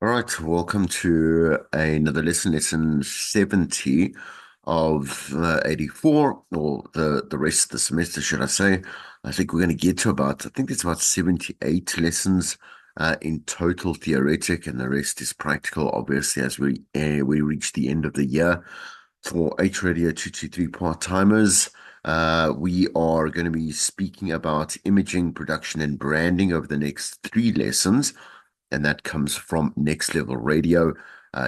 All right, welcome to another lesson 70 of 84, or the rest of the semester, should I say. I think we're going to get to I think it's about 78 lessons in total theoretic, and the rest is practical, obviously, as we reach the end of the year. For H Radio 223 part-timers, we are going to be speaking about imaging, production, and branding over the next three lessons, and that comes from Next Level Radio,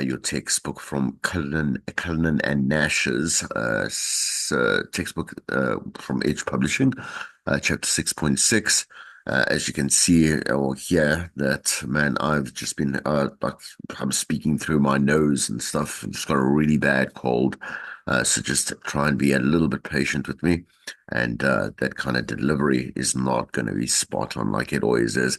your textbook from Cullinan and Nash's textbook from Edge Publishing, chapter 6.6. As you can see or hear that, man, I've just been like I'm speaking through my nose and stuff. I've just got a really bad cold. So just try and be a little bit patient with me. And that kind of delivery is not going to be spot on like it always is.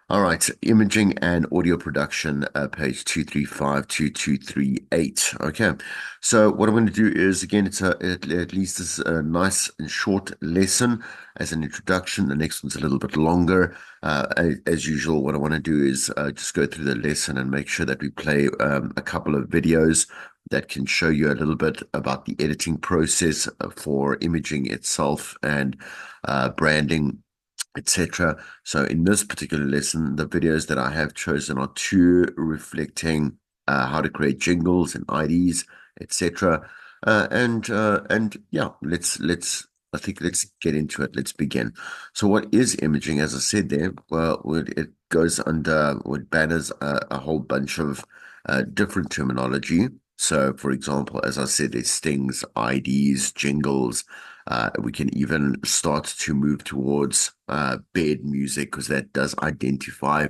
All right, imaging and audio production, page 235 to 238. Okay, so what I'm going to do is, again, at least it's a nice and short lesson as an introduction. The next one's a little bit longer. As usual, what I want to do is just go through the lesson and make sure that we play a couple of videos that can show you a little bit about the editing process for imaging itself and branding, etc. So in this particular lesson, the videos that I have chosen are two reflecting how to create jingles and IDs, etc. And yeah, let's I think let's get into it. Let's begin. So what is imaging? As I said there, well, it goes under what banners a whole bunch of different terminology. So, for example, as I said, there's stings, IDs, jingles. We can even start to move towards bed music because that does identify,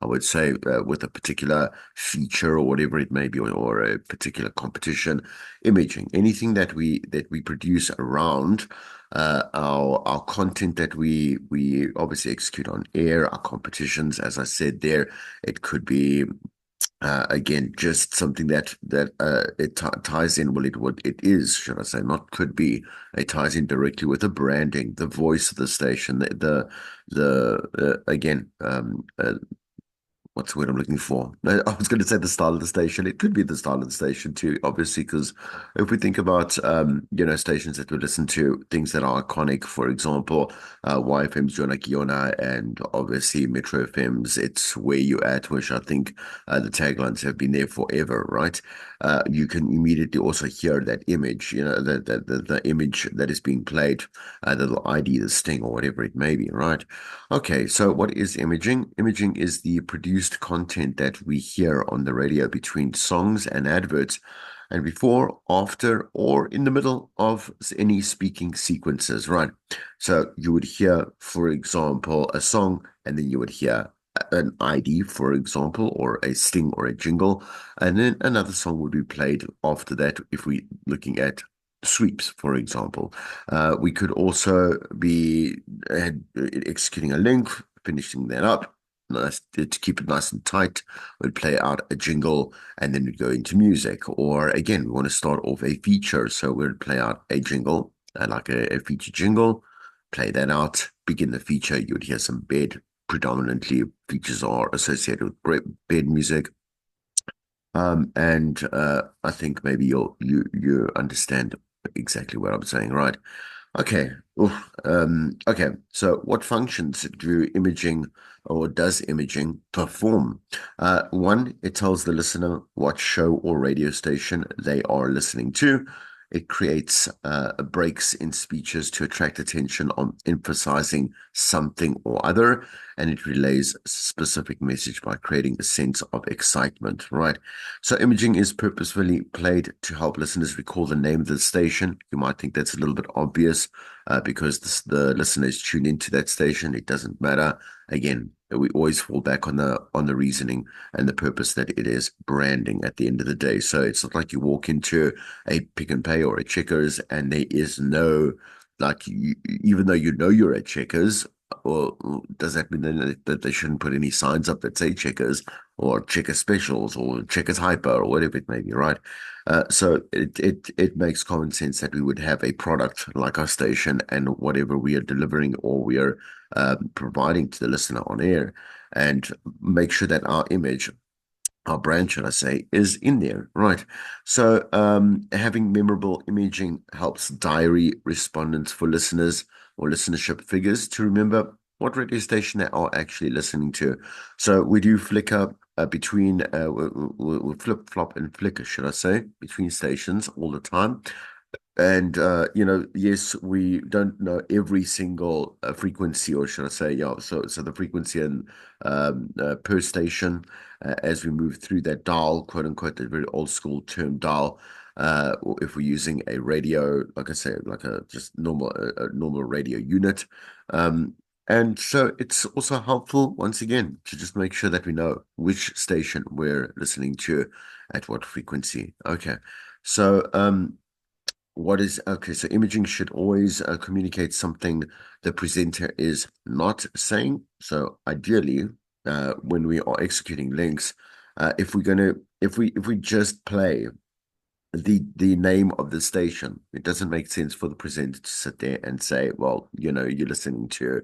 I would say, with a particular feature or whatever it may be, or a particular competition. Imaging, anything that we produce around our content that we obviously execute on air, our competitions, as I said there, it could be again, just something that it ties in. Well, what it is, should I say, not could be. It ties in directly with the branding, the voice of the station, the again, what's the word I'm looking for? I was going to say the style of the station. It could be the style of the station too, obviously, because if we think about, stations that we listen to, things that are iconic, for example, YFM's Jona Kiona, and obviously Metro FM's It's Where You At, which I think the taglines have been there forever, right? You can immediately also hear that image, the image that is being played, the little ID, the sting, or whatever it may be, right? Okay, so what is imaging? Imaging is the produced content that we hear on the radio between songs and adverts, and before, after, or in the middle of any speaking sequences, right? So you would hear, for example, a song, and then you would hear an ID, for example, or a sting or a jingle, and then another song would be played after that if we looking at sweeps, for example. We could also be executing a link, finishing that up. Nice to keep it nice and tight. We'd play out a jingle and then we'd go into music. Or again, we want to start off a feature, so we'd play out a jingle, like a feature jingle, play that out, begin the feature. You'd hear some bed. Predominantly, features are associated with bed music. And I think maybe you understand exactly what I'm saying, right? Okay. Oof. Okay. So what functions do imaging or does imaging perform? One, it tells the listener what show or radio station they are listening to. It creates breaks in speeches to attract attention on emphasizing something or other, and it relays a specific message by creating a sense of excitement, right? So imaging is purposefully played to help listeners recall the name of the station. You might think that's a little bit obvious because the listener is tuned into that station. It doesn't matter. Again, we always fall back on the reasoning and the purpose that it is branding at the end of the day. So it's not like you walk into a Pick and Pay or a Checkers and there is no, like, even though you know you're at Checkers, or does that mean that they shouldn't put any signs up that say Checkers or Checker Specials or Checkers Hyper or whatever it may be, right? So it makes common sense that we would have a product like our station and whatever we are delivering or we are providing to the listener on air, and make sure that our image our brand, should I say, is in there, right? So, having memorable imaging helps diary respondents for listeners or listenership figures to remember what radio station they are actually listening to. So we do flicker between, we flip flop and flicker, should I say, between stations all the time. And yes, we don't know every single frequency, or should I say, yeah. So the frequency and per station as we move through that dial, quote unquote, that very old school term dial. Or if we're using a radio, like I say, like a just normal radio unit. Um, and so it's also helpful, once again, to just make sure that we know which station we're listening to at what frequency. Okay. So, what is okay? So imaging should always communicate something the presenter is not saying. So ideally, when we are executing links, if we're gonna if we just play the name of the station. It doesn't make sense for the presenter to sit there and say, well, you're listening to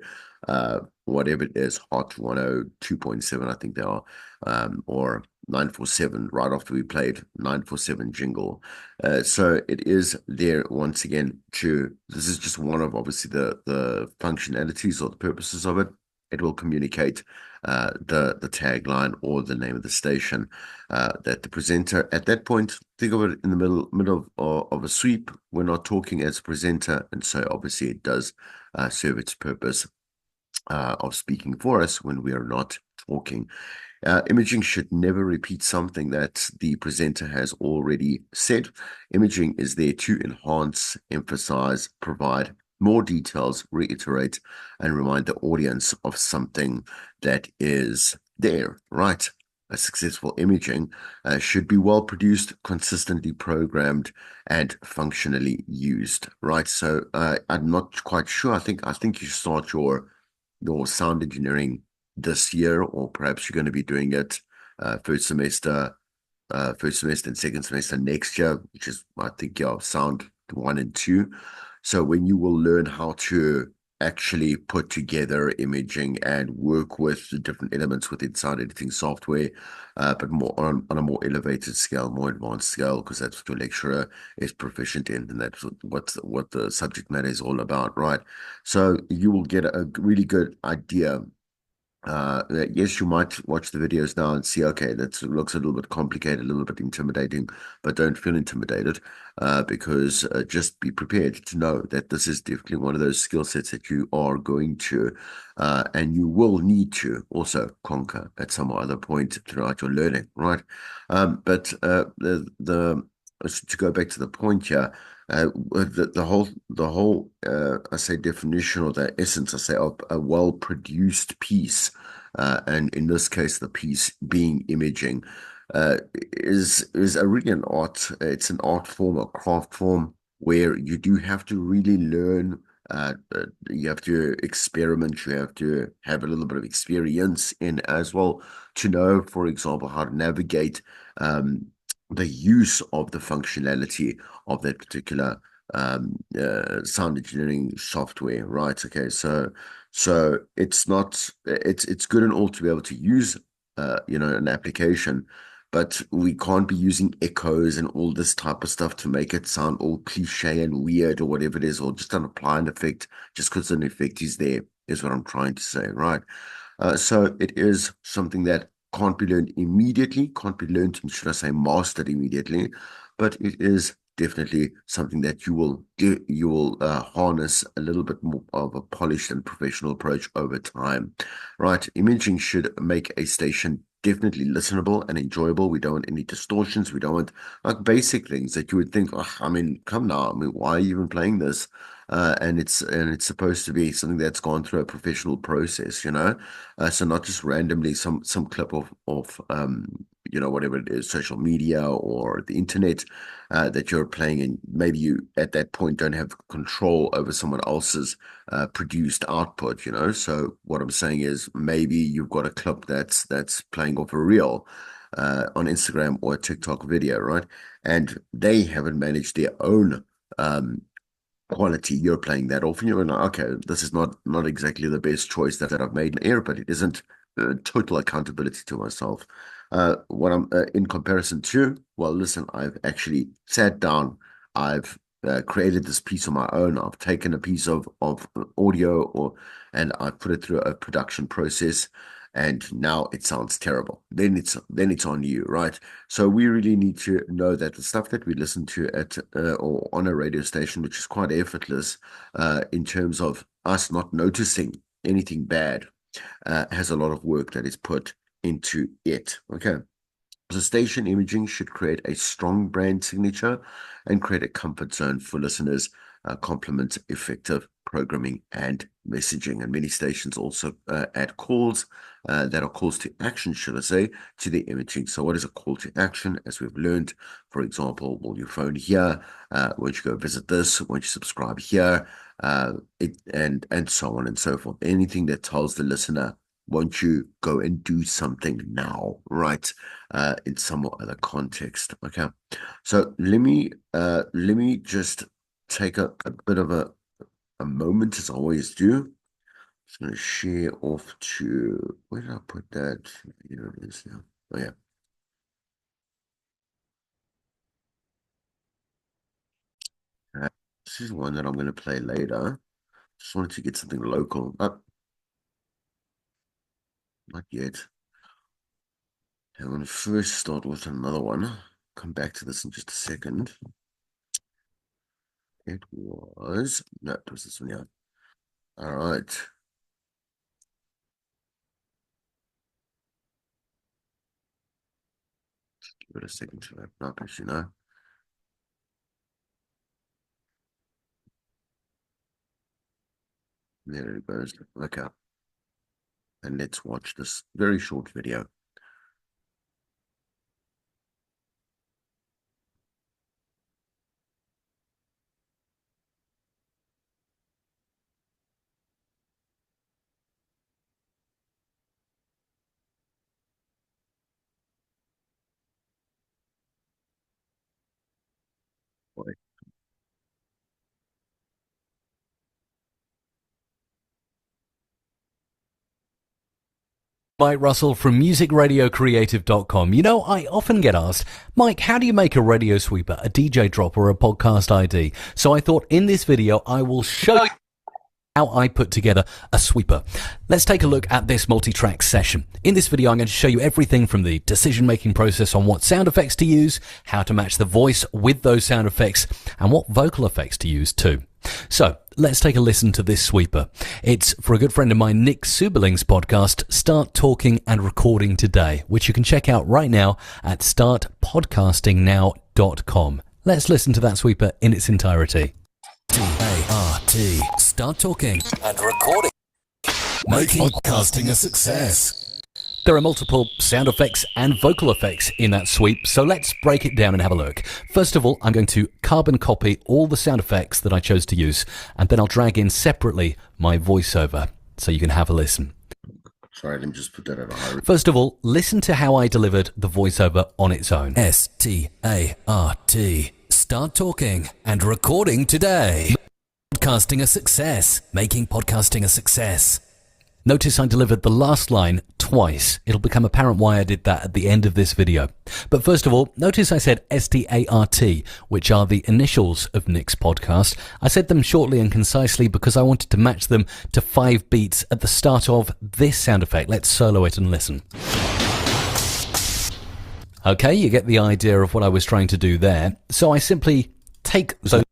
whatever it is, Hot 102.7, I think they are, or 947, right after we played 947 jingle. So it is there once again to this is just one of obviously the functionalities or the purposes of it. It will communicate the tagline or the name of the station that the presenter at that point, think of it in the middle of a sweep. We're not talking as a presenter, and so obviously it does serve its purpose of speaking for us when we are not talking. Imaging should never repeat something that the presenter has already said. Imaging is there to enhance, emphasize, provide more details, reiterate, and remind the audience of something that is there, right? A successful imaging should be well produced, consistently programmed, and functionally used, right? So I'm not quite sure. I think you start your sound engineering this year, or perhaps you're going to be doing it first semester, first semester and second semester next year, which is I think your sound one and two. So when you will learn how to actually put together imaging and work with the different elements within sound editing software, but more on a more elevated scale, more advanced scale, because that's what your lecturer is proficient in, and that's what the subject matter is all about, right? So you will get a really good idea yes, you might watch the videos now and see, okay, that looks a little bit complicated, a little bit intimidating, but don't feel intimidated because just be prepared to know that this is definitely one of those skill sets that you are going to and you will need to also conquer at some other point throughout your learning, right? But the to go back to the point here, the whole I say definition or the essence I say of a well produced piece and in this case the piece being imaging uh, is a really an art. It's an art form, a craft form where you do have to really learn. You have to experiment. You have to have a little bit of experience in as well to know, for example, how to navigate the use of the functionality of that particular sound engineering software, right? Okay, so it's good and all to be able to use an application, but we can't be using echoes and all this type of stuff to make it sound all cliche and weird or whatever it is, or just don't apply an effect just because an effect is there, is what I'm trying to say, right? So it is something that can't be learned immediately, can't be learned, should I say, mastered immediately, but it is definitely something that you will harness a little bit more of a polished and professional approach over time, right? Imaging should make a station definitely listenable and enjoyable. We don't want any distortions. We don't want like basic things that you would think, oh, I mean, come now. I mean, why are you even playing this? And it's supposed to be something that's gone through a professional process, so not just randomly some clip of whatever it is, social media or the internet that you're playing, and maybe you at that point don't have control over someone else's produced output. So what I'm saying is maybe you've got a clip that's playing off a reel on Instagram or a TikTok video, right? And they haven't managed their own quality. You're playing that off, and you're like, okay, this is not exactly the best choice that I've made in air, but it isn't total accountability to myself. What I'm in comparison to, well, listen, I've actually sat down, I've created this piece on my own. I've taken a piece of audio and I've put it through a production process, and now it sounds terrible. Then it's on you, right? So we really need to know that the stuff that we listen to at or on a radio station, which is quite effortless, in terms of us not noticing anything bad, has a lot of work that is put into it. Okay. So station imaging should create a strong brand signature and create a comfort zone for listeners, complement effective programming and messaging. And many stations also add calls that are calls to action, should I say, to the imaging. So what is a call to action? As we've learned, for example, will you phone here? Won't you go visit this? Won't you subscribe here? And so on and so forth. Anything that tells the listener, won't you go and do something now, right? In some other context. Okay. So let me just take a bit of a moment, as I always do. Just going to share off to, where did I put that? Here it is now. Oh yeah. This is one that I'm going to play later. Just wanted to get something local. Oh, not yet. I'm going to first start with another one. Come back to this in just a second. It was this one, yeah. All right. Give it a second to open up, as you know. There it goes. Look up. And let's watch this very short video. Boy. Mike Russell from musicradiocreative.com. You know, I often get asked, Mike, how do you make a radio sweeper, a DJ drop, or a podcast ID? So I thought in this video, I will show you how I put together a sweeper. Let's take a look at this multi-track session. In this video, I'm going to show you everything from the decision-making process on what sound effects to use, how to match the voice with those sound effects, and what vocal effects to use too. So let's take a listen to this sweeper. It's for a good friend of mine, Nick Suberling's podcast, Start Talking and Recording Today, which you can check out right now at startpodcastingnow.com. Let's listen to that sweeper in its entirety. T-A-R-T. Start talking and recording. Making podcasting a success. There are multiple sound effects and vocal effects in that sweep, so let's break it down and have a look. First of all, I'm going to carbon copy all the sound effects that I chose to use, and then I'll drag in separately my voiceover, so you can have a listen. Sorry, let me just put that at a high. First of all, listen to how I delivered the voiceover on its own. S-T-A-R-T. Start talking and recording today. Podcasting a success. Making podcasting a success. Notice I delivered the last line twice. It'll become apparent why I did that at the end of this video. But first of all, notice I said S-T-A-R-T, which are the initials of Nick's podcast. I said them shortly and concisely because I wanted to match them to 5 beats at the start of this sound effect. Let's solo it and listen. Okay, you get the idea of what I was trying to do there. So I simply take those,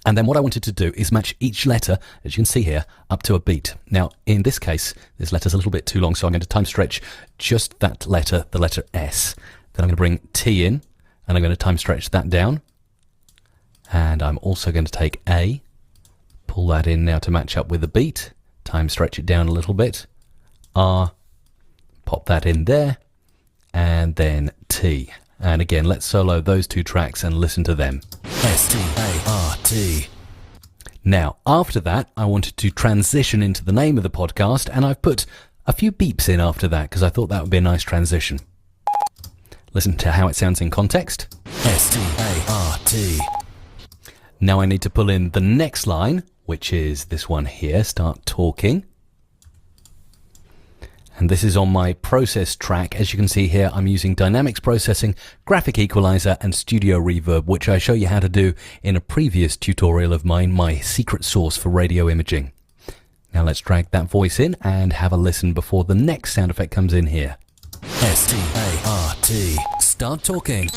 and then what I wanted to do is match each letter, as you can see here, up to a beat. Now, in this case, this letter's a little bit too long, so I'm going to time stretch just that letter, the letter S. Then I'm going to bring T in, and I'm going to time stretch that down. And I'm also going to take A, pull that in now to match up with the beat, time stretch it down a little bit. R, pop that in there, and then T. And again, let's solo those 2 tracks and listen to them. S-T-A-R-T. Now, after that, I wanted to transition into the name of the podcast, and I've put a few beeps in after that because I thought that would be a nice transition. Listen to how it sounds in context. S-T-A-R-T. Now I need to pull in the next line, which is this one here, Start Talking. And this is on my process track. As you can see here, I'm using dynamics processing, graphic equalizer, and studio reverb, which I show you how to do in a previous tutorial of mine, my secret sauce for radio imaging. Now let's drag that voice in and have a listen before the next sound effect comes in here. S-T-A-R-T. Start talking.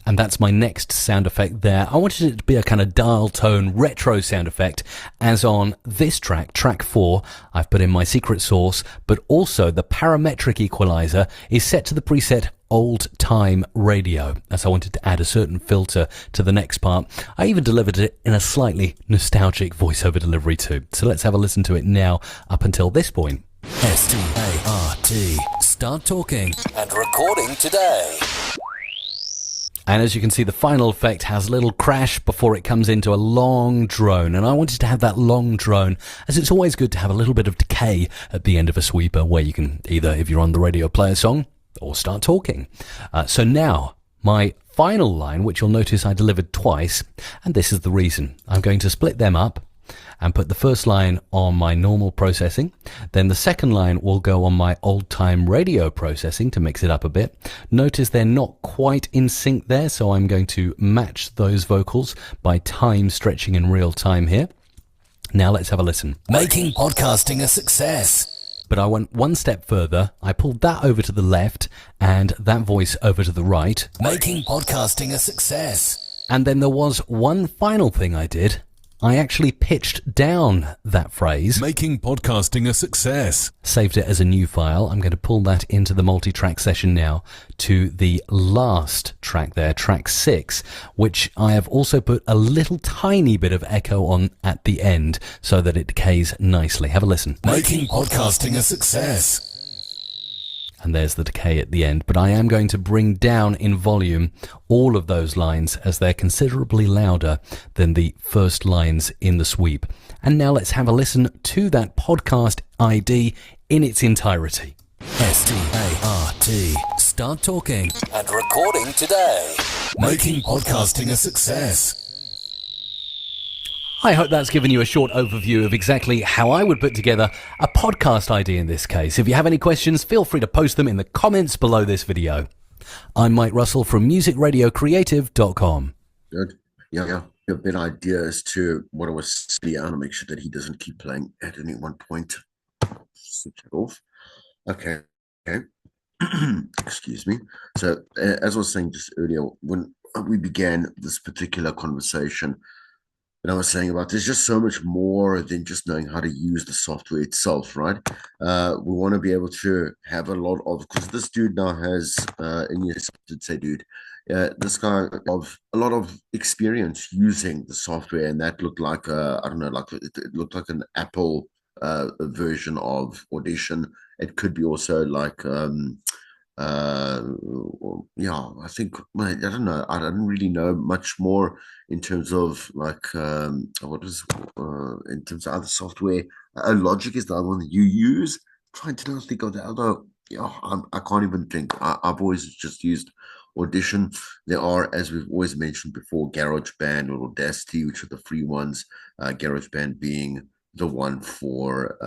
And that's my next sound effect there. I wanted it to be a kind of dial tone retro sound effect, as on this track, track 4, I've put in my secret sauce, but also the parametric equalizer is set to the preset old time radio, as I wanted to add a certain filter to the next part. I even delivered it in a slightly nostalgic voiceover delivery too. So let's have a listen to it now up until this point. S-T-A-R-T. Start talking and recording today. And as you can see, the final effect has a little crash before it comes into a long drone. And I wanted to have that long drone, as it's always good to have a little bit of decay at the end of a sweeper, where you can either, if you're on the radio, play a song or start talking. So now, my final line, which you'll notice I delivered twice, and this is the reason. I'm going to split them up and put the first line on my normal processing. Then the second line will go on my old time radio processing to mix it up a bit. Notice they're not quite in sync there, so I'm going to match those vocals by time stretching in real time here. Now let's have a listen. Making podcasting a success. But I went one step further. I pulled that over to the left and that voice over to the right. Making podcasting a success. And then there was one final thing I did. I actually pitched down that phrase. Making podcasting a success. Saved it as a new file. I'm going to pull that into the multi-track session now to the last track there, track 6, which I have also put a little tiny bit of echo on at the end so that it decays nicely. Have a listen. Making podcasting a success. And there's the decay at the end, but I am going to bring down in volume all of those lines, as they're considerably louder than the first lines in the sweep. And now let's have a listen to that podcast ID in its entirety. S-T-A-R-T. Start talking and recording today. Making podcasting a success. I hope that's given you a short overview of exactly how I would put together a podcast ID in this case. If you have any questions, feel free to post them in the comments below this video. I'm Mike Russell from musicradiocreative.com. Good. Yeah. A bit idea as to what I was saying. I want to make sure that he doesn't keep playing at any one point. Switch it off. Okay. Excuse me. So, as I was saying just earlier, when we began this particular conversation, and I was saying about there's just so much more than just knowing how to use the software itself, right? We want to be able to have a lot of, because this dude now has, and yes, I did say dude, this guy of a lot of experience using the software, and that looked like I don't know, like it looked like an Apple version of Audition. It could be also like yeah, I think I don't know. I don't really know much more in terms of like what was in terms of other software. Logic is the other one that you use. Trying to now think of the other. Yeah, I can't even think. I've always just used Audition. There are, as we've always mentioned before, GarageBand or Audacity, which are the free ones. GarageBand being the one for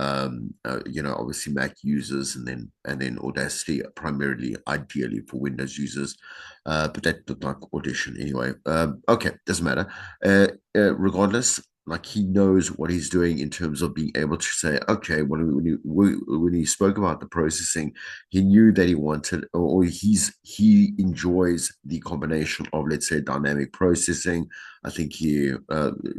obviously Mac users, and then Audacity primarily ideally for Windows users, but that looked like Audition anyway. Okay, doesn't matter. Regardless, like, he knows what he's doing in terms of being able to say, okay, when he spoke about the processing, he knew that he wanted, or he enjoys the combination of, let's say, dynamic processing. I think he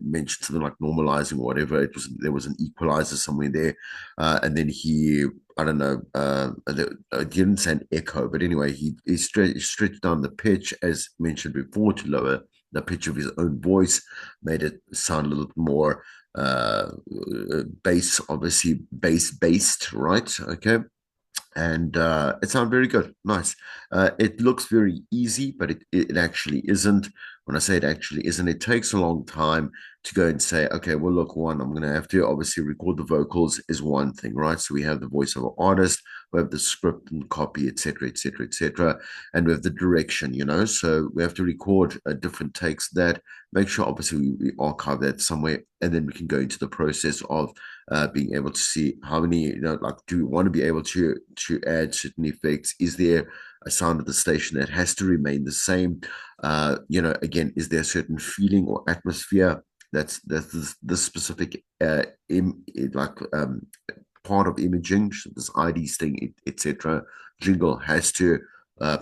mentioned something like normalizing or whatever. There was an equalizer somewhere there, and then he, I don't know, I didn't say an echo, but anyway, he stretched down the pitch, as mentioned before, to lower the pitch of his own voice, made it sound a little more bass, obviously bass-based, right? Okay. And it sounded very good. Nice. It looks very easy, but it actually isn't. When I say it actually isn't, it takes a long time to go and say, okay, well, look, one, I'm going to have to obviously record the vocals is one thing, right? So we have the voice of an artist, we have the script and copy, etc., etc., etc., and we have the direction, So we have to record different takes that make sure, obviously, we archive that somewhere, and then we can go into the process of being able to see how many, like, do we want to be able to add certain effects? Is there a sound of the station that has to remain the same? Again, is there a certain feeling or atmosphere that's the specific part of imaging, this ID thing, etc. Jingle has to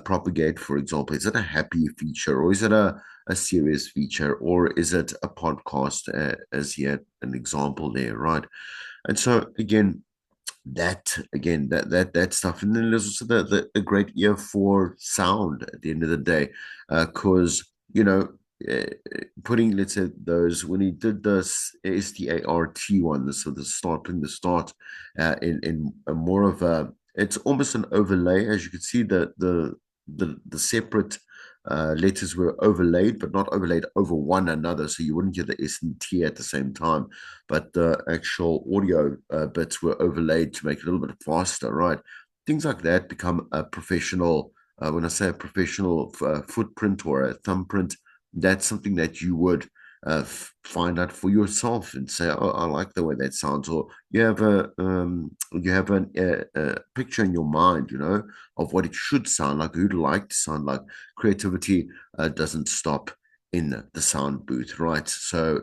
propagate. For example, is it a happy feature, or is it a serious feature, or is it a podcast? As yet an example there, right? And so that stuff, and then there's also the great ear for sound at the end of the day, because uh, putting, let's say, those, when he did this START one, so the start, putting the start in a more of a, it's almost an overlay, as you can see, the separate letters were overlaid, but not overlaid over one another, so you wouldn't get the S and T at the same time, but the actual audio bits were overlaid to make it a little bit faster, right? Things like that become a professional. When I say a professional footprint or a thumbprint, that's something that you would find out for yourself and say, "Oh, I like the way that sounds," or you have a picture in your mind, of what it should sound like, who'd like to sound like. Creativity doesn't stop in the sound booth, right? So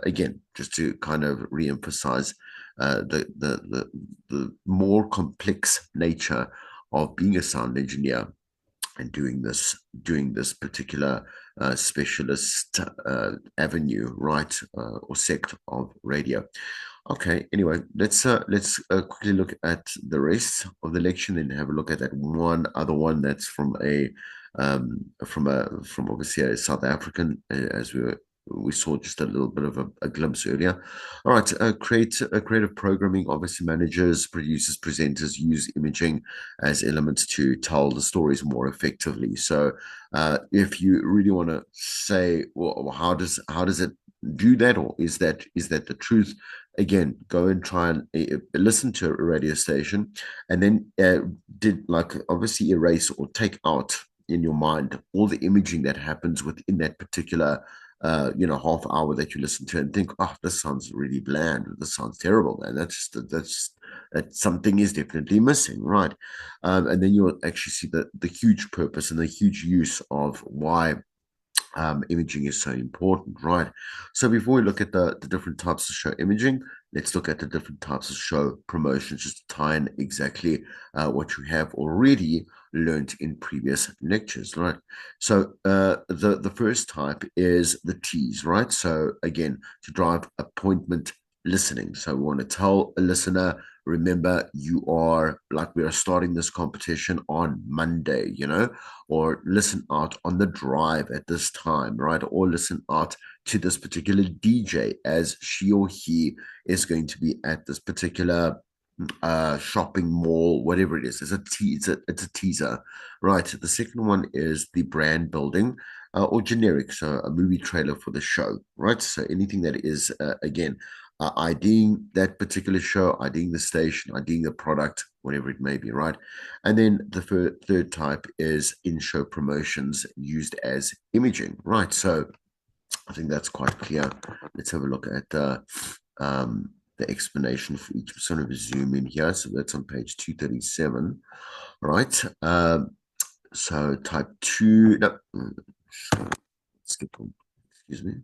again, just to kind of re-emphasize the more complex nature of being a sound engineer and doing this particular specialist avenue, right, or sect of radio. Okay. Anyway, let's quickly look at the rest of the lecture, and have a look at that one other one that's from obviously a South African, as we saw just a little bit of a glimpse earlier. All right, creative programming. Obviously, managers, producers, presenters use imaging as elements to tell the stories more effectively. So, if you really want to say, well, how does it do that, or is that the truth? Again, go and try and listen to a radio station, and then did, like, obviously erase or take out in your mind all the imaging that happens within that particular half hour that you listen to, and think, oh, this sounds really bland, this sounds terrible, man. That something is definitely missing, right? And then you'll actually see the huge purpose and the huge use of why imaging is so important, right? So before we look at the different types of show imaging, let's look at the different types of show promotions, just to tie in exactly what you have already learned in previous lectures, right? So the first type is the tease, right? So again, to drive appointment listening. So we want to tell a listener, remember, you are, like, we are starting this competition on Monday, or listen out on the drive at this time, right? Or listen out to this particular DJ, as she or he is going to be at this particular shopping mall, whatever it is. It's a teaser, right? The second one is the brand building, or generic, so a movie trailer for the show, right? So anything that is, again, IDing that particular show, IDing the station, IDing the product, whatever it may be, right? And then the third type is in-show promotions used as imaging, right? So I think that's quite clear. Let's have a look at the explanation for each. Sort of zoom in here. So that's on page 237, right? So type 2, no, skip on, excuse me.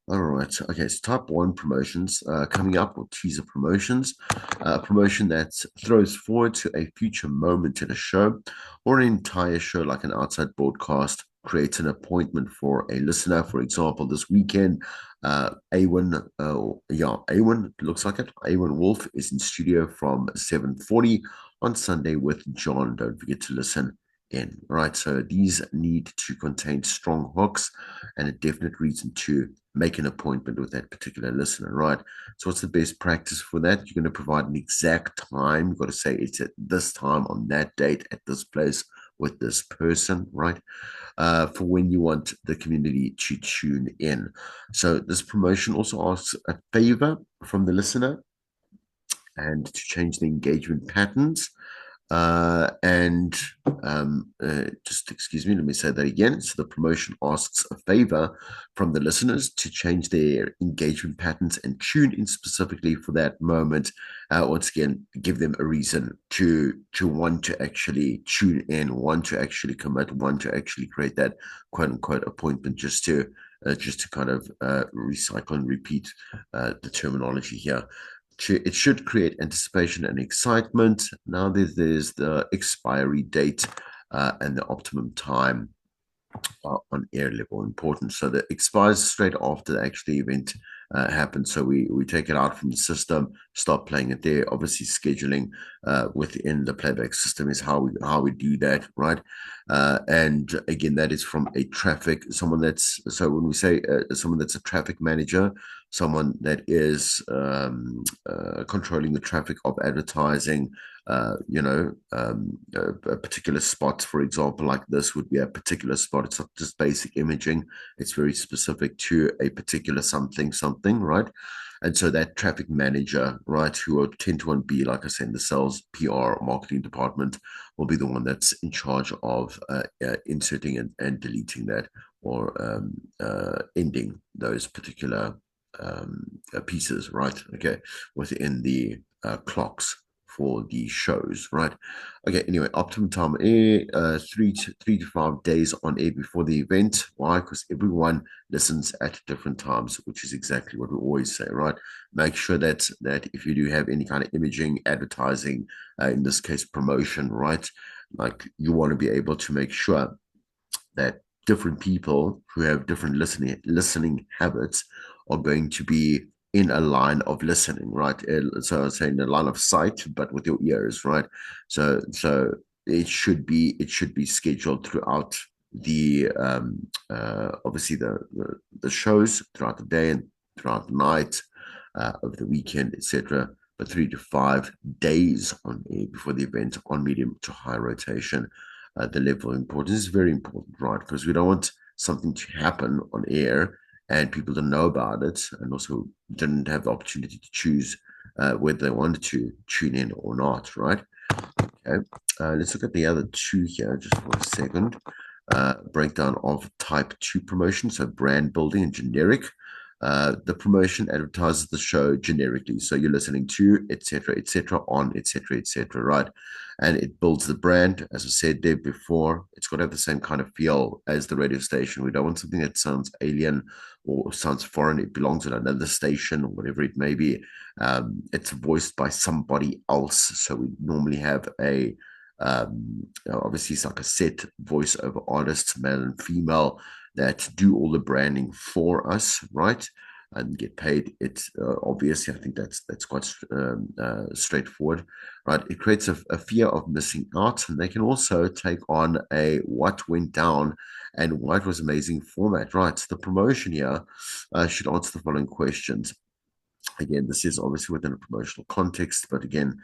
All right. Okay. So type one promotions coming up, or teaser promotions, a promotion that throws forward to a future moment in a show or an entire show, like an outside broadcast, creates an appointment for a listener. For example, this weekend, Awen, looks like it. Awen Wolf is in studio from 7:40 on Sunday with John. Don't forget to listen in, right? So these need to contain strong hooks and a definite reason to make an appointment with that particular listener, right? So what's the best practice for that? You're going to provide an exact time. You've got to say it's at this time on that date at this place with this person, right? For when you want the community to tune in. So this promotion also asks a favor from the listener and to change the engagement patterns. And just excuse me, let me say that again. So the promotion asks a favor from the listeners to change their engagement patterns and tune in specifically for that moment. Once again, give them a reason to want to actually tune in, want to actually commit, want to actually create that quote unquote appointment, just to kind of recycle and repeat the terminology here. It should create anticipation and excitement. Now there's the expiry date and the optimum time on air level important. So that expires straight after the actual event happens. So we take it out from the system, stop playing it there. Obviously, scheduling within the playback system is how we do that, right? And again, that is from a traffic someone that's so when we say someone that's a traffic manager, someone that is controlling the traffic of advertising, a particular spot, for example, like this would be a particular spot. It's not just basic imaging, it's very specific to a particular something, right? And so that traffic manager, right, who will tend to be, like I said, in the sales, PR, marketing department, will be the one that's in charge of inserting and deleting that or ending those particular pieces, right? Okay, within the clocks for the shows, right? Okay, anyway, optimum time air, 3 to 5 days on air before the event. Why? Because everyone listens at different times, which is exactly what we always say, right? Make sure that if you do have any kind of imaging, advertising, in this case, promotion, right? Like you want to be able to make sure that different people who have different listening habits are going to be in a line of listening, right? So I'm saying a line of sight, but with your ears, right? So it should be scheduled throughout the obviously the shows throughout the day and throughout the night, over the weekend, etc. But 3 to 5 days on air before the event on medium to high rotation. The level of importance is very important, right? Because we don't want something to happen on air and people to know about it, and also didn't have the opportunity to choose whether they wanted to tune in or not, right? Okay, let's look at the other two here just for a second. Breakdown of type 2 promotion, so brand building and generic. The promotion advertises the show generically, so you're listening to etc on etc right, and it builds the brand. As I said there before, it's got to have the same kind of feel as the radio station. We don't want something that sounds alien or sounds foreign. It belongs at another station or whatever it may be. It's voiced by somebody else, so we normally have a obviously it's like a set voiceover artist, male and female, that do all the branding for us, right? And get paid. It's obviously, I think that's quite straightforward, right? It creates a fear of missing out, and they can also take on a what went down and why it was amazing format, right? So the promotion here should answer the following questions. Again, this is obviously within a promotional context, but again,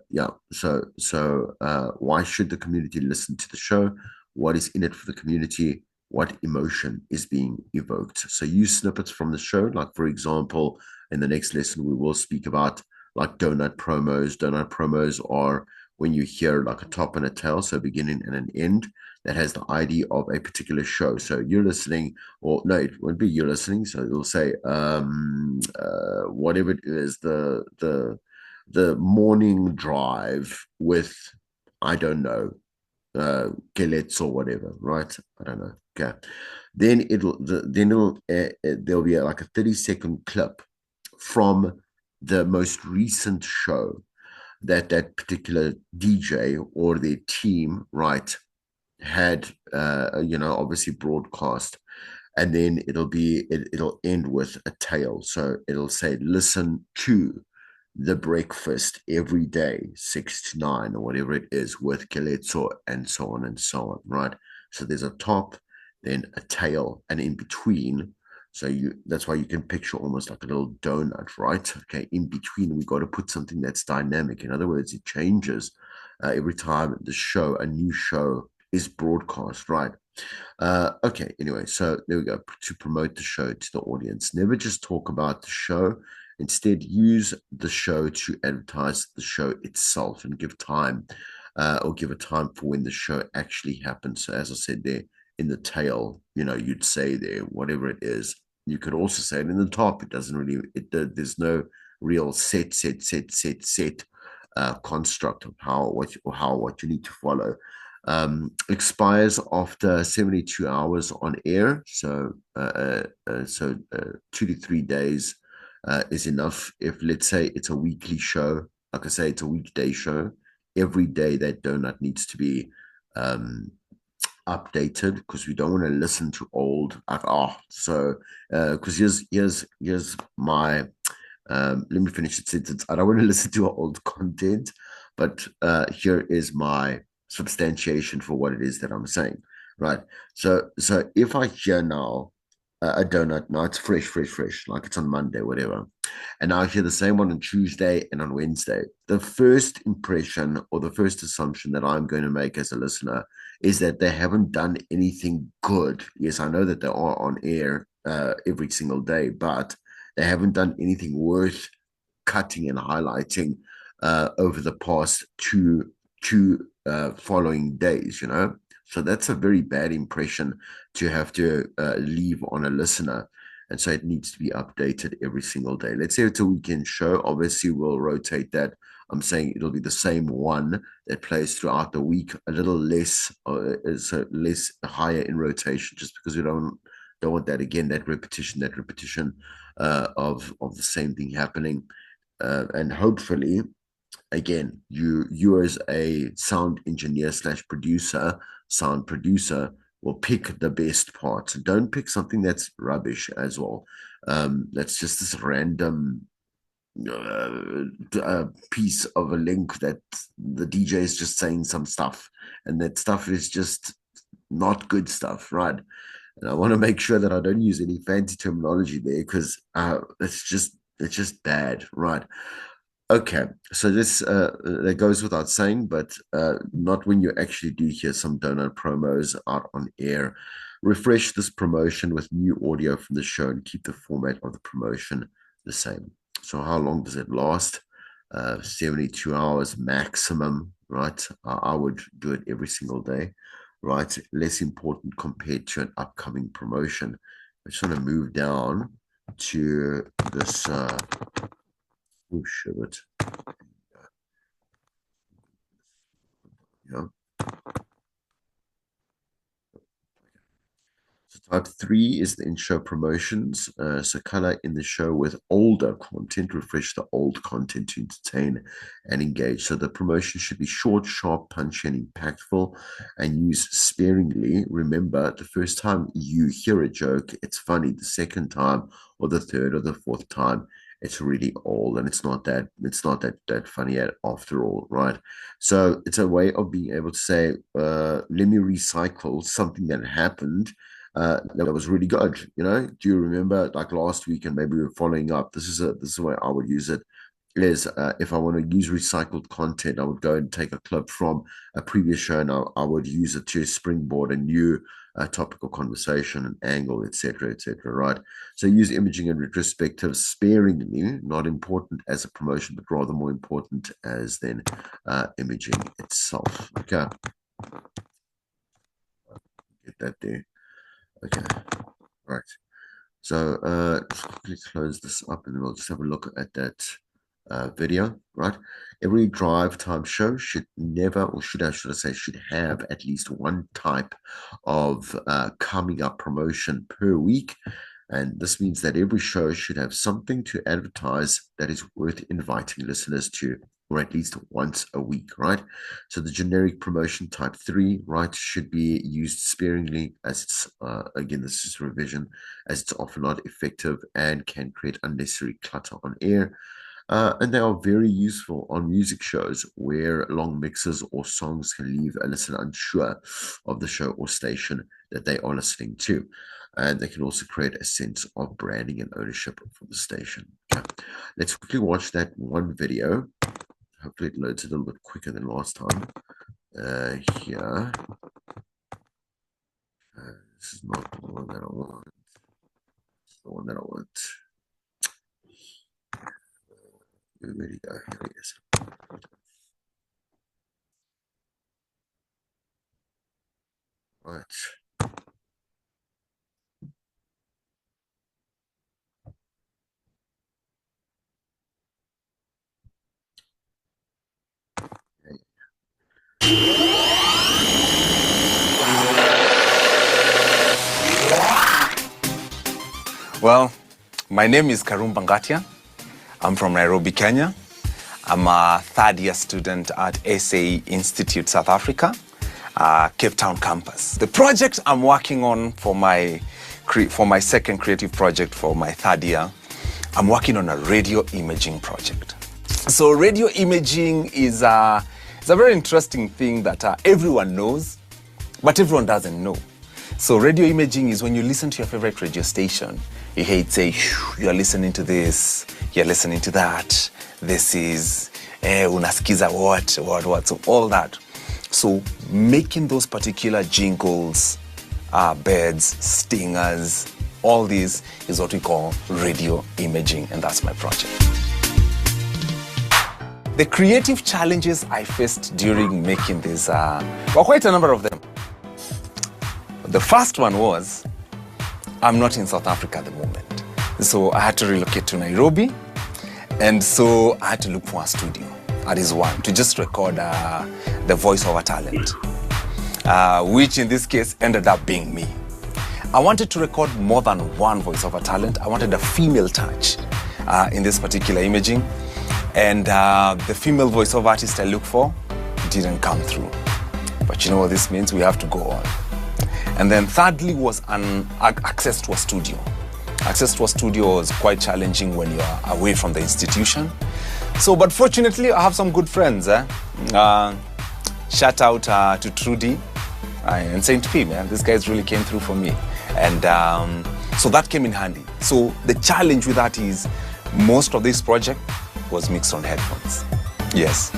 yeah. So why should the community listen to the show? What is in it for the community? What emotion is being evoked? So use snippets from the show. Like for example, in the next lesson, we will speak about like donut promos. Donut promos are when you hear like a top and a tail, so beginning and an end, that has the ID of a particular show. So you're listening, or no, it won't be you're listening. So it'll say whatever it is, the morning drive with, I don't know, Gillets or whatever, right? I don't know. Okay. There'll be like a 30-second clip from the most recent show that particular DJ or their team, right, had obviously broadcast, and then it'll end with a tail. So it'll say listen to the breakfast every day 6 to 9 or whatever it is with Keletso, and so on and so on, right? So there's a top, then a tail, and in between, so that's why you can picture almost like a little donut, right? Okay, in between we got to put something that's dynamic. In other words, it changes every time a new show is broadcast, right? Okay, anyway, so there we go. To promote the show to the audience. Never just talk about the show. Instead, use the show to advertise the show itself and give time or give a time for when the show actually happens. So, as I said there in the tail, you'd say there, whatever it is. You could also say it in the top. It doesn't really, there's no real set construct of what you need to follow. Expires after 72 hours on air. So 2 to 3 days is enough. If, let's say, it's a weekly show, like I say, it's a weekday show, every day that donut needs to be updated, because we don't want to listen to old, like, because here's my let me finish the sentence. I don't want to listen to old content, but here is my substantiation for what it is that I'm saying. Right. So if I hear now a donut, now it's fresh, like it's on Monday, whatever, and I hear the same one on Tuesday and on Wednesday, the first impression or the first assumption that I'm going to make as a listener is that they haven't done anything good. Yes, I know that they are on air every single day, but they haven't done anything worth cutting and highlighting over the past two following days. So that's a very bad impression to have to leave on a listener. And so it needs to be updated every single day. Let's say it's a weekend show. Obviously, we'll rotate that. I'm saying it'll be the same one that plays throughout the week, a little less, so less higher in rotation, just because we don't want that again, that repetition of the same thing happening. And hopefully, again, you as a sound engineer slash producer, sound producer, will pick the best parts. Don't pick something that's rubbish as well. That's just this random piece of a link that the DJ is just saying some stuff, and that stuff is just not good stuff, right? And I want to make sure that I don't use any fancy terminology there, because it's just bad, right? Okay, so this that goes without saying, but not when you actually do hear some donut promos out on air. Refresh this promotion with new audio from the show and keep the format of the promotion the same. So how long does it last? 72 hours maximum, right? I would do it every single day, right? Less important compared to an upcoming promotion. I just want to move down to this. Oh, shit. Yeah. So type 3 is the in-show promotions. So color in the show with older content, refresh the old content to entertain and engage. So the promotion should be short, sharp, punchy, and impactful, and use sparingly. Remember, the first time you hear a joke, it's funny. The second time, or the third, or the fourth time, it's really old, and it's not that funny after all, right? So it's a way of being able to say, let me recycle something that happened that was really good. Do you remember, like, last week, and maybe we are following up? This is the way I would use it. Is if I want to use recycled content, I would go and take a clip from a previous show, and I would use it to springboard a new topical conversation, and angle, etc., etc. Right. So use imaging and retrospective sparingly, not important as a promotion, but rather more important as then imaging itself. Okay, get that there. Okay, right. So let's quickly close this up, and then we'll just have a look at that video, right? Every drive time show should never, or should I say, should have at least one type of coming up promotion per week. And this means that every show should have something to advertise that is worth inviting listeners to, or at least once a week, right? So the generic promotion type 3, right, should be used sparingly, as it's, again, this is revision, as it's often not effective and can create unnecessary clutter on air. And they are very useful on music shows where long mixes or songs can leave a listener unsure of the show or station that they are listening to. And they can also create a sense of branding and ownership for the station. Okay. Let's quickly watch that one video. Hopefully it loads a little bit quicker than last time. Here. This is not the one that I want. It's the one that I want. Where did he go? Here he is. Right. Well, my name is Karum Bangatia. I'm from Nairobi, Kenya. I'm a third-year student at SAE Institute, South Africa, Cape Town campus. The project I'm working on for my second creative project for my third year, I'm working on a radio imaging project. So radio imaging is a very interesting thing that everyone knows, but everyone doesn't know. So radio imaging is when you listen to your favorite radio station, you hear it say, you're listening to this, you're listening to that, this is, unasikiza what, so all that. So making those particular jingles, beds, stingers, all these is what we call radio imaging, and that's my project. The creative challenges I faced during making this were quite a number of them. The first one was, I'm not in South Africa at the moment. So I had to relocate to Nairobi. And so I had to look for a studio, that is one, to just record the voiceover talent, which in this case ended up being me. I wanted to record more than one voiceover talent. I wanted a female touch in this particular imaging. And the female voiceover artist I looked for didn't come through. But you know what this means? We have to go on. And then thirdly was access to a studio. Access to a studio was quite challenging when you're away from the institution. So, but fortunately, I have some good friends. Shout out to Trudy and Saint P, man. These guys really came through for me. And so that came in handy. So the challenge with that is most of this project was mixed on headphones. Yes,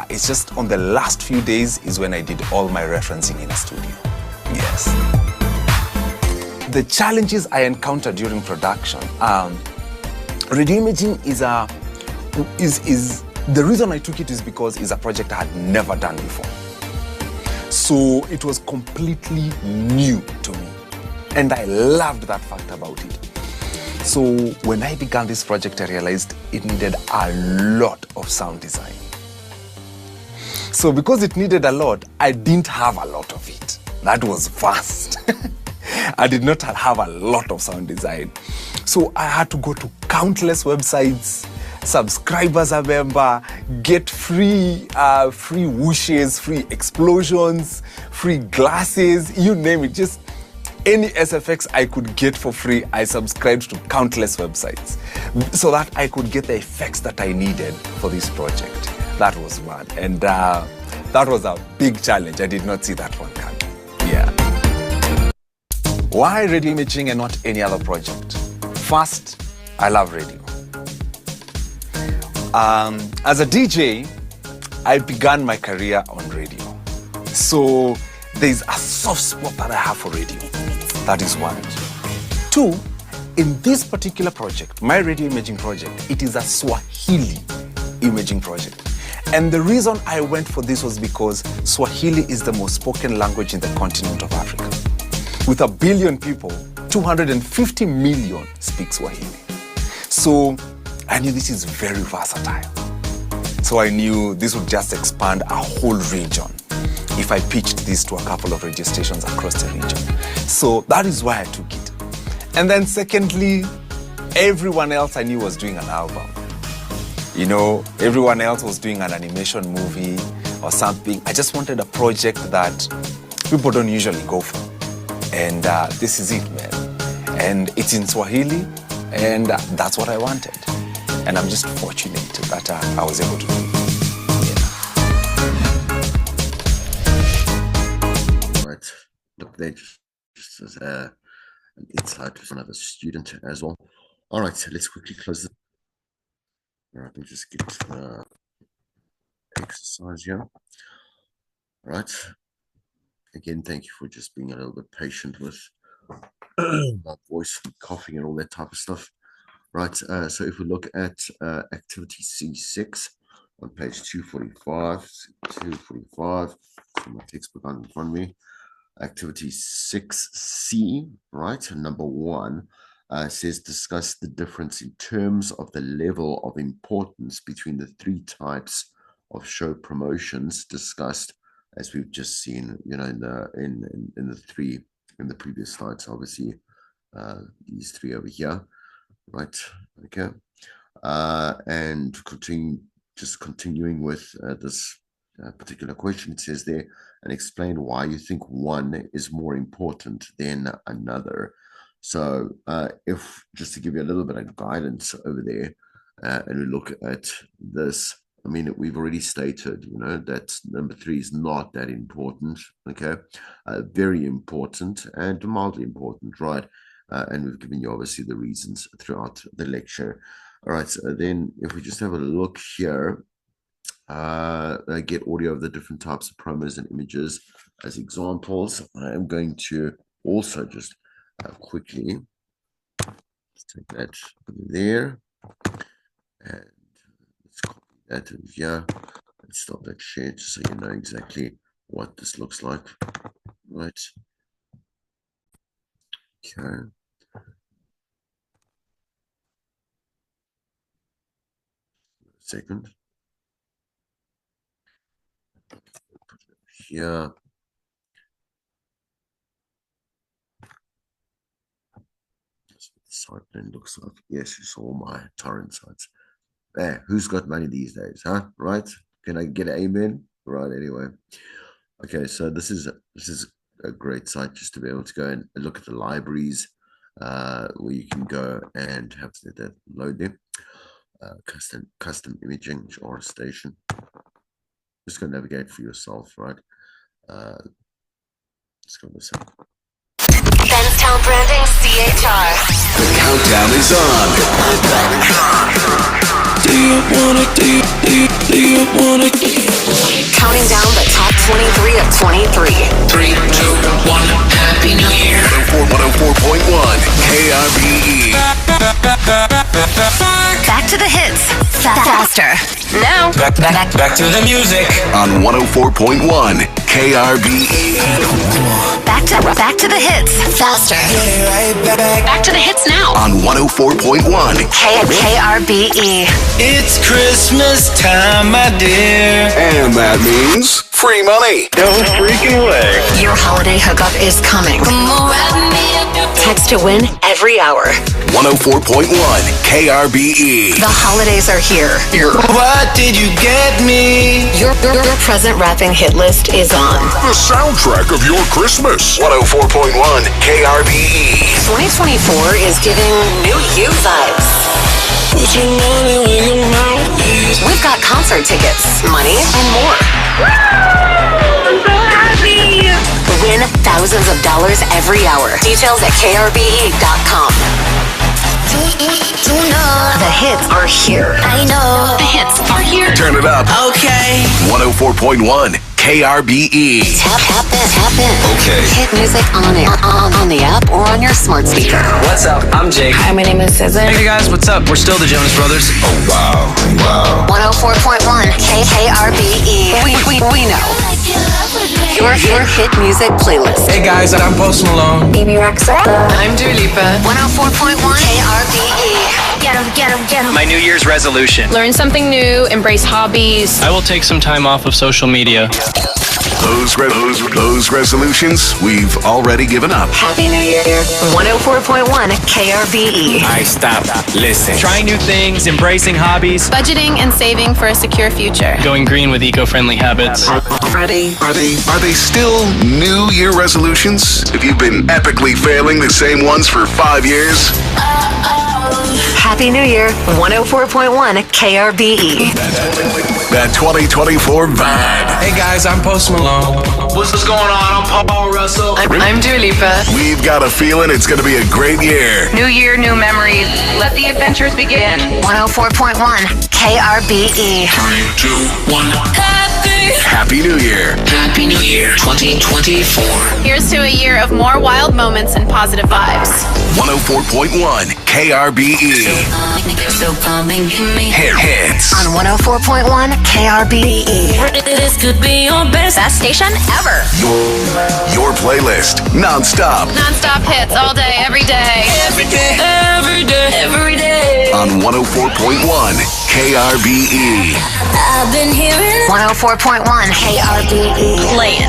it's just on the last few days is when I did all my referencing in a studio. Yes. The challenges I encountered during production, radio imaging is the reason I took it is because it's a project I had never done before. So it was completely new to me, and I loved that fact about it. So when I began this project, I realized it needed a lot of sound design. So because it needed a lot, I didn't have a lot of it. That was vast. I did not have a lot of sound design. So I had to go to countless websites, subscribe as a member, get free whooshes, free explosions, free glasses, you name it. Just any SFX I could get for free, I subscribed to countless websites so that I could get the effects that I needed for this project. That was one. And that was a big challenge. I did not see that one coming. Yeah. Why radio imaging and not any other project? First, I love radio. As a DJ, I began my career on radio. So there's a soft spot that I have for radio. That is one. Two, in this particular project, my radio imaging project, it is a Swahili imaging project. And the reason I went for this was because Swahili is the most spoken language in the continent of Africa. With 1 billion people, 250 million speak Swahili. So I knew this is very versatile. So I knew this would just expand a whole region if I pitched this to a couple of radio stations across the region. So that is why I took it. And then secondly, everyone else I knew was doing an album. You know, everyone else was doing an animation movie or something. I just wanted a project that people don't usually go for. And this is it, man. And it's in Swahili, and that's what I wanted. And I'm just fortunate that I was able to do it. Yeah. Right. Look, there just as an insight from another student as well. All right, so let's quickly close this. Let me just get exercise here. Right. Again, thank you for just being a little bit patient with my voice, coughing, and all that type of stuff. Right. So if we look at activity C6 on page 245, so my textbook on in front of me. Activity 6C, right? Number 1 says discuss the difference in terms of the level of importance between the 3 types of show promotions discussed, as we've just seen, in the previous slides. Obviously, these 3 over here, right? Okay, and continuing with this particular question, it says there, and explain why you think one is more important than another. So if, just to give you a little bit of guidance over there, and we look at this, I mean, we've already stated, that number 3 is not that important, okay? Very important and mildly important, right? And we've given you, obviously, the reasons throughout the lecture. All right, so then if we just have a look here, get audio of the different types of promos and images as examples. I am going to also just quickly take that there, and let's copy that over here and stop that share just so you know exactly what this looks like. Right. Okay. Second. Here. That's what the site plan looks like. Yes, you saw my torrent sites. Who's got money these days, huh? Right? Can I get an amen? Right, anyway. Okay, so this is a great site just to be able to go and look at the libraries where you can go and have that load there. Custom imaging or station. Just go navigate for yourself, right? Let's go listen. Benstown Branding CHR. The countdown is on. Do you wanna Counting down the top 23 of 23. 3, 2, 1, Happy New Year. 104.1 KRBE. Back to the hits. Faster. Now. Back to the music. On 104.1 KRBE. Back to the hits. Faster. Back to the hits now. On 104.1 KRBE. It's Christmas time, my dear. And that means free money. No freaking way. Your holiday hookup is coming. Text to win every hour. 104.1 KRBE. The holidays are here. What did you get me? Your present wrapping hit list is on. The soundtrack of your Christmas. 104.1 KRBE. 2024 is giving new you vibes. Put your money where your mouth is. We've got concert tickets, money, and more. I'm so happy! Win thousands of dollars every hour. Details at krbe.com. The hits are here. I know. The hits are here. Turn it up. Okay. 104.1 KRBE. Tap in. Okay. Hit music on air, on the app, or on your smart speaker. What's up? I'm Jake. Hi, my name is SZA. Hey guys, what's up? We're still the Jonas Brothers. Oh, wow. 104.1 KRBE. We know. Your hit music playlist. Hey guys, I'm Post Malone. Baby Rexa. I'm Dua Lipa. 104.1 KRBE. Get him. My New Year's resolution. Learn something new, embrace hobbies. I will take some time off of social media. Those resolutions we've already given up. Happy New Year. 104.1 KRBE. I stop. Listen. Trying new things, embracing hobbies, Budgeting and saving for a secure future. going green with eco-friendly habits. Ready? Are they still New Year resolutions? If you've been epically failing the same ones for 5 years? Happy New Year. 104.1 KRBE. That 2024 vibe. Hey guys, I'm Post Malone. What's going on? I'm Paul Russell. I'm Dua Lipa. We've got a feeling it's going to be a great year. New year, new memories. Let the adventures begin. 104.1 KRBE. 3, 2, 1. Happy New Year. Happy New Year 2024. Here's to a year of more wild moments and positive vibes. 104.1 KRBE. So come and give me Hits. On 104.1 KRBE. This could be your best station ever. Your playlist. Non-stop. Non-stop hits all day, every day. every day, every day, every day. On 104.1 KRBE. I've been hearing 104.1 KRBE.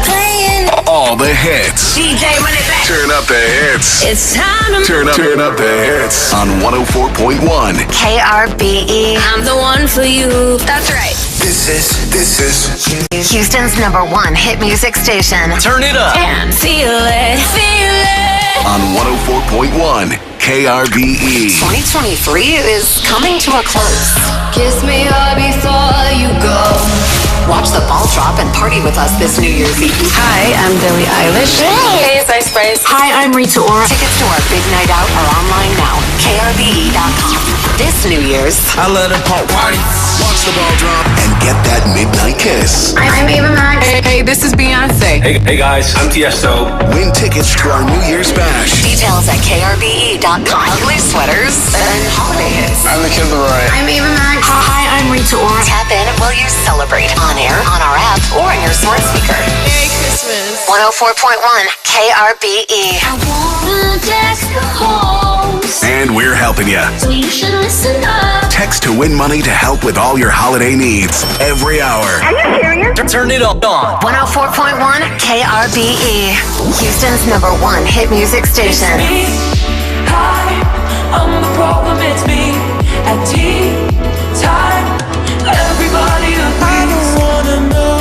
playing. All the hits. DJ, run it back. Turn up the hits. It's time to Turn up the hits. On 104.1. KRBE. I'm the one for you. That's right. This is Houston's #1 hit music station. Turn it up. And feel it, feel it. on 104.1 KRBE. 2023 is coming to a close. Kiss me hard before you go. Watch the ball drop and party with us this New Year's Eve. Hi, I'm Billie Eilish. Hey, it's Ice Spice. Hi, I'm Rita Ora. Tickets to our big night out are online now. KRBE.com. This New Year's, I let it pop party. Watch the ball drop and get that midnight kiss. I'm Ava Max. Hey, this is Beyonce. Hey guys, I'm Tiesto. Win tickets to our New Year's bash. details at KRBE.com. Ugly sweaters and holiday hits. I'm the Kid Laroi. I'm Ava Max. Hi, I'm Rita Ora. Tap in while you celebrate on air, on our app, or on your smart speaker. Merry Christmas. 104.1 KRBE. I wanna dance the halls, And we're helping you. so you should listen up. Text to win money to help with all your holiday needs every hour. Turn it on. 104.1 KRBE. Houston's #1 hit music station. Hi, I'm the problem, it's me. At tea time, everybody agrees. I don't wanna know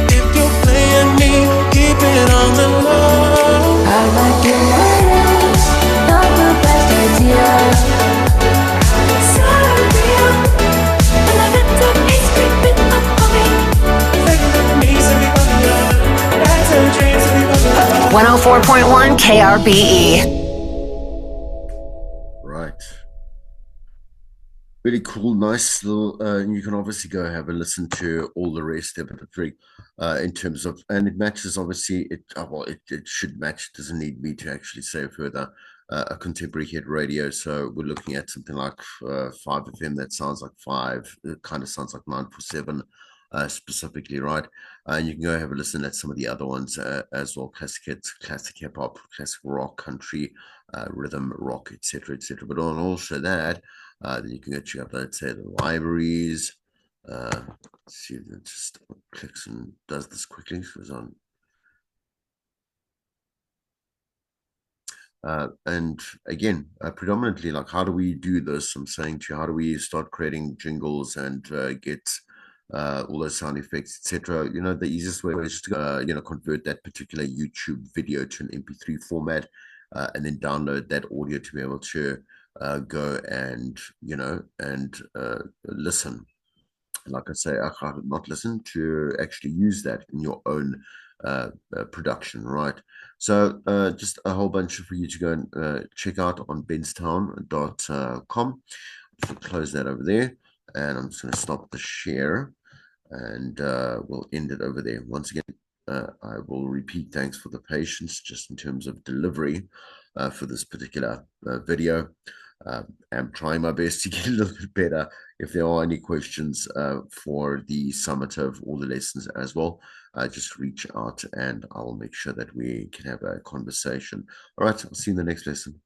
if you're playing me, keep it on the low. I like your letters, not the best idea. Sorry, and I get the peace creeping up on me. Thinking of me, so we both love. That's a dream, so we both love. 104.1 KRBE. Right. Really cool, nice little. You can obviously go have a listen to all the rest of it, three, in terms of, and it matches. Obviously, it should match. It doesn't need me to actually say further. A contemporary hit radio, so we're looking at something like 5FM. That sounds like 5. It kind of sounds like 947, specifically, right? And you can go have a listen at some of the other ones as well. Classic hits, classic hip hop, classic rock, country, rhythm, rock, etc., etc. But on also that. Then you can go check out, let's say, the libraries. Let's see if it just clicks and does this quickly. So it's on. And again, predominantly, like, how do we do this? I'm saying to you, how do we start creating jingles and get all those sound effects, etc. You know, the easiest way is just to convert that particular YouTube video to an MP3 format, and then download that audio to be able to go and listen. Like I say, not listen, to actually use that in your own production, right? So just a whole bunch for you to go and check out on benstown.com. Close that over there, and I'm just going to stop the share, and we'll end it over there. Once again, I will repeat thanks for the patience just in terms of delivery for this particular video. I'm trying my best to get a little bit better. If there are any questions for the summative or the lessons as well, just reach out and I'll make sure that we can have a conversation. All right, I'll see you in the next lesson.